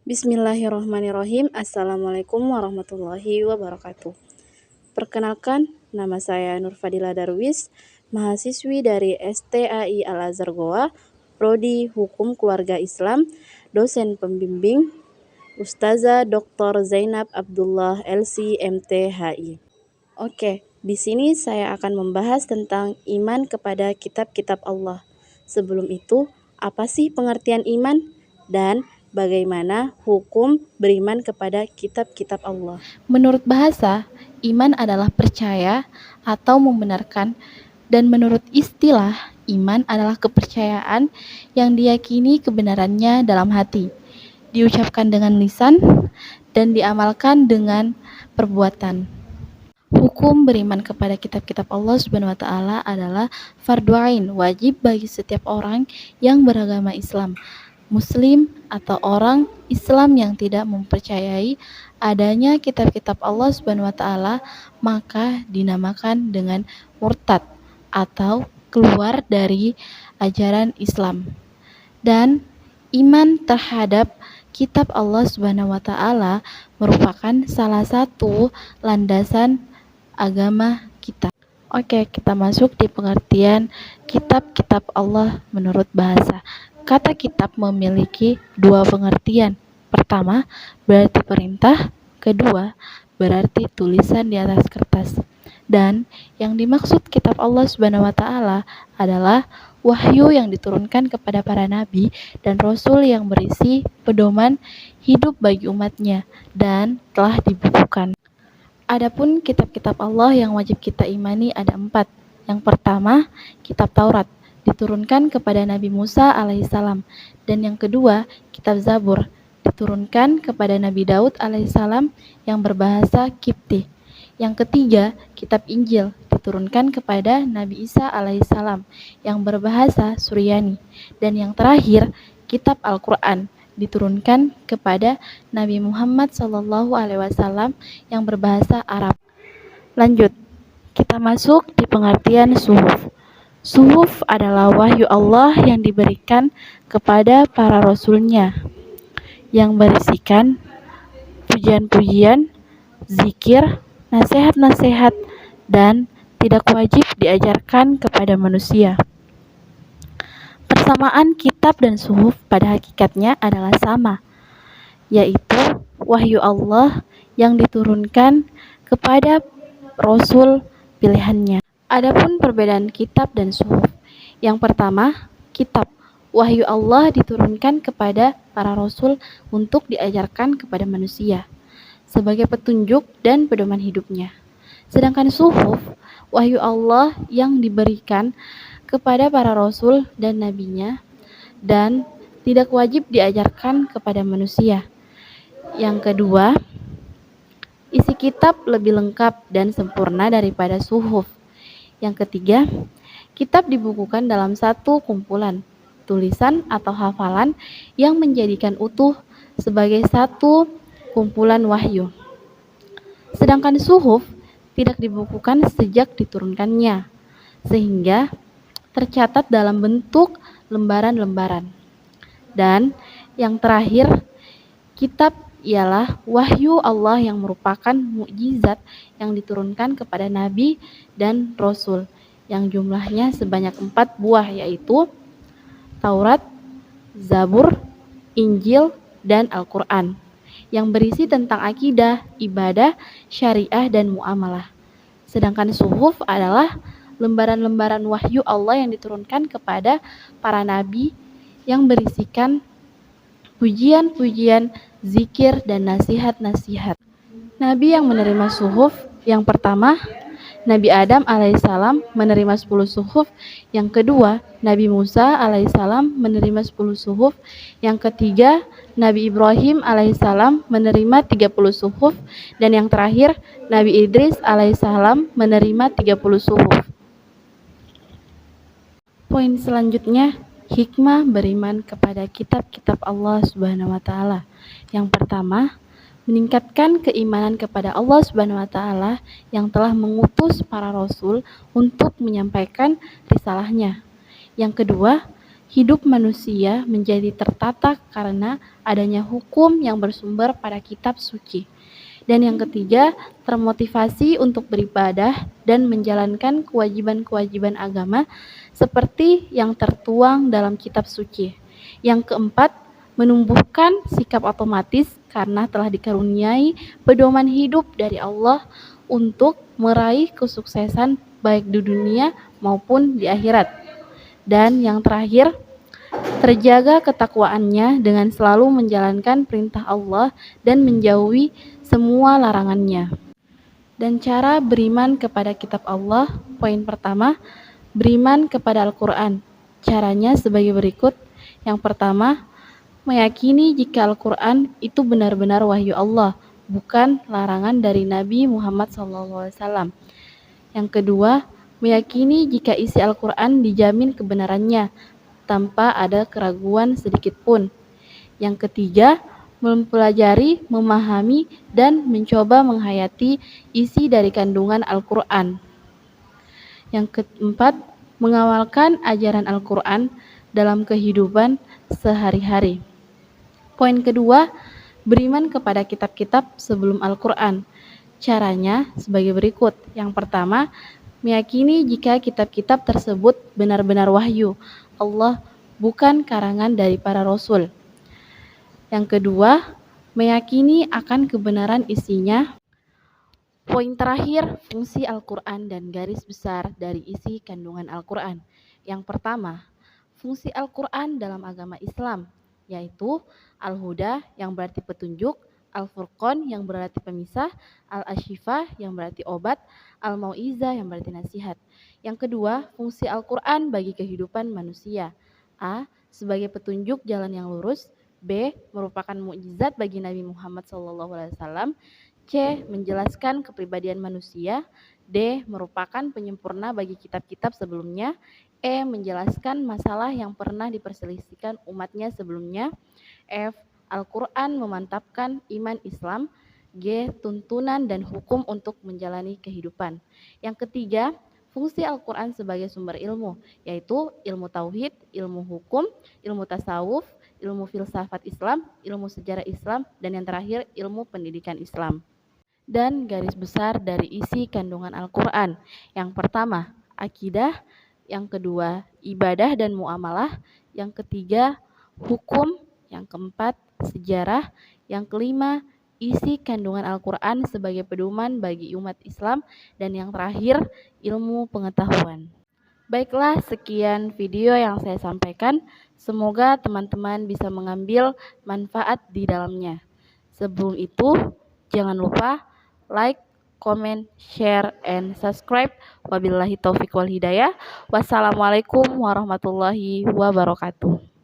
Bismillahirrahmanirrahim. Assalamualaikum warahmatullahi wabarakatuh. Perkenalkan, nama saya Nurfadila Darwis, mahasiswi dari STAI Al-Azhar Goa, Prodi Hukum Keluarga Islam, dosen pembimbing, Ustazah Dr. Zainab Abdullah LC MTHI. Oke, di sini saya akan membahas tentang iman kepada kitab-kitab Allah. Sebelum itu, apa sih pengertian iman? Dan bagaimana hukum beriman kepada kitab-kitab Allah? Menurut bahasa, iman adalah percaya atau membenarkan, dan menurut istilah, iman adalah kepercayaan yang diyakini kebenarannya dalam hati, diucapkan dengan lisan, dan diamalkan dengan perbuatan. Hukum beriman kepada kitab-kitab Allah Subhanahu wa Ta'ala adalah fardhu ain, wajib bagi setiap orang yang beragama Islam, Muslim atau orang Islam yang tidak mempercayai adanya kitab-kitab Allah Subhanahu wa Ta'ala, maka dinamakan dengan murtad atau keluar dari ajaran Islam. Dan iman terhadap kitab Allah Subhanahu wa Ta'ala merupakan salah satu landasan agama kita. Oke, kita masuk di pengertian kitab-kitab Allah menurut bahasa. Kata kitab memiliki dua pengertian. Pertama, berarti perintah. Kedua, berarti tulisan di atas kertas. Dan yang dimaksud kitab Allah Subhanahu wa Ta'ala adalah wahyu yang diturunkan kepada para nabi dan rasul yang berisi pedoman hidup bagi umatnya dan telah dibukukan. Adapun kitab-kitab Allah yang wajib kita imani ada 4. Yang pertama, kitab Taurat, diturunkan kepada Nabi Musa alaihissalam. Dan yang kedua, kitab Zabur, diturunkan kepada Nabi Daud alaihissalam yang berbahasa Kipti. Yang ketiga, kitab Injil, diturunkan kepada Nabi Isa alaihissalam yang berbahasa Suryani. Dan yang terakhir, kitab Al-Quran, diturunkan kepada Nabi Muhammad SAW yang berbahasa Arab. Lanjut, kita masuk di pengertian suhuf. Suhuf adalah wahyu Allah yang diberikan kepada para rasulnya, yang berisikan pujian-pujian, zikir, nasihat-nasihat, dan tidak wajib diajarkan kepada manusia. Persamaan kitab dan suhuf pada hakikatnya adalah sama, yaitu wahyu Allah yang diturunkan kepada Rasul pilihannya. Adapun perbedaan kitab dan suhuf. Yang pertama, kitab. Wahyu Allah diturunkan kepada para Rasul untuk diajarkan kepada manusia sebagai petunjuk dan pedoman hidupnya. Sedangkan suhuf, wahyu Allah yang diberikan kepada para rasul dan nabinya dan tidak wajib diajarkan kepada manusia. Yang kedua, isi kitab lebih lengkap dan sempurna daripada suhuf. Yang ketiga, kitab dibukukan dalam satu kumpulan, tulisan atau hafalan yang menjadikan utuh sebagai satu kumpulan wahyu. Sedangkan suhuf tidak dibukukan sejak diturunkannya, sehingga tercatat dalam bentuk lembaran-lembaran. Dan yang terakhir, kitab ialah wahyu Allah yang merupakan mukjizat yang diturunkan kepada nabi dan rasul yang jumlahnya sebanyak 4 buah, yaitu Taurat, Zabur, Injil, dan Al-Quran, yang berisi tentang akidah, ibadah, syariah, dan muamalah. Sedangkan suhuf adalah lembaran-lembaran wahyu Allah yang diturunkan kepada para nabi yang berisikan pujian-pujian, zikir, dan nasihat-nasihat. Nabi yang menerima suhuf, yang pertama, Nabi Adam alaihissalam menerima 10 suhuf. Yang kedua, Nabi Musa alaihissalam menerima 10 suhuf. Yang ketiga, Nabi Ibrahim alaihissalam menerima 30 suhuf. Dan yang terakhir, Nabi Idris alaihissalam menerima 30 suhuf. Poin selanjutnya, hikmah beriman kepada kitab-kitab Allah Subhanahu wa Ta'ala. Yang pertama, meningkatkan keimanan kepada Allah Subhanahu wa Ta'ala yang telah mengutus para rasul untuk menyampaikan risalahnya. Yang kedua, Hidup manusia menjadi tertata karena adanya hukum yang bersumber pada kitab suci. Dan yang ketiga, termotivasi untuk beribadah dan menjalankan kewajiban-kewajiban agama seperti yang tertuang dalam kitab suci. Yang keempat, menumbuhkan sikap otomatis karena telah dikaruniai pedoman hidup dari Allah untuk meraih kesuksesan baik di dunia maupun di akhirat. Dan yang terakhir, terjaga ketakwaannya dengan selalu menjalankan perintah Allah dan menjauhi semua larangannya. Dan cara beriman kepada kitab Allah, poin pertama, beriman kepada Al-Quran. Caranya sebagai berikut. Yang pertama, meyakini jika Al-Quran itu benar-benar wahyu Allah, bukan larangan dari Nabi Muhammad SAW. Yang kedua, meyakini jika isi Al-Quran dijamin kebenarannya, tanpa ada keraguan sedikit pun. Yang ketiga, mempelajari, memahami, dan mencoba menghayati isi dari kandungan Al-Quran. Yang keempat, mengawalkan ajaran Al-Quran dalam kehidupan sehari-hari. Poin kedua, beriman kepada kitab-kitab sebelum Al-Quran. Caranya sebagai berikut. Yang pertama, meyakini jika kitab-kitab tersebut benar-benar wahyu Allah, bukan karangan dari para rasul. Yang kedua, meyakini akan kebenaran isinya. Poin terakhir, fungsi Al-Quran dan garis besar dari isi kandungan Al-Quran. Yang pertama, fungsi Al-Quran dalam agama Islam, yaitu Al-Huda yang berarti petunjuk, Al-Furqan yang berarti pemisah, Al-Ashifah yang berarti obat, Al-Mau'izah yang berarti nasihat. Yang kedua, fungsi Al-Quran bagi kehidupan manusia. A. Sebagai petunjuk jalan yang lurus. B. Merupakan mukjizat bagi Nabi Muhammad SAW. C. Menjelaskan kepribadian manusia. D. Merupakan penyempurna bagi kitab-kitab sebelumnya. E. Menjelaskan masalah yang pernah diperselisihkan umatnya sebelumnya. F. Al-Quran memantapkan iman Islam. G. Tuntunan dan hukum untuk menjalani kehidupan. Yang ketiga, fungsi Al-Quran sebagai sumber ilmu, yaitu ilmu tauhid, ilmu hukum, ilmu tasawuf, ilmu filsafat Islam, ilmu sejarah Islam, dan yang terakhir ilmu pendidikan Islam. Dan garis besar dari isi kandungan Al-Quran. Yang pertama, akidah. Yang kedua, ibadah dan muamalah. Yang ketiga, hukum. Yang keempat, sejarah. Yang kelima, isi kandungan Al-Quran sebagai pedoman bagi umat Islam. Dan yang terakhir, ilmu pengetahuan. Baiklah, sekian video yang saya sampaikan. Semoga teman-teman bisa mengambil manfaat di dalamnya. Sebelum itu, jangan lupa like, comment, share, and subscribe. Wabillahi taufiq wal hidayah. Wassalamualaikum warahmatullahi wabarakatuh.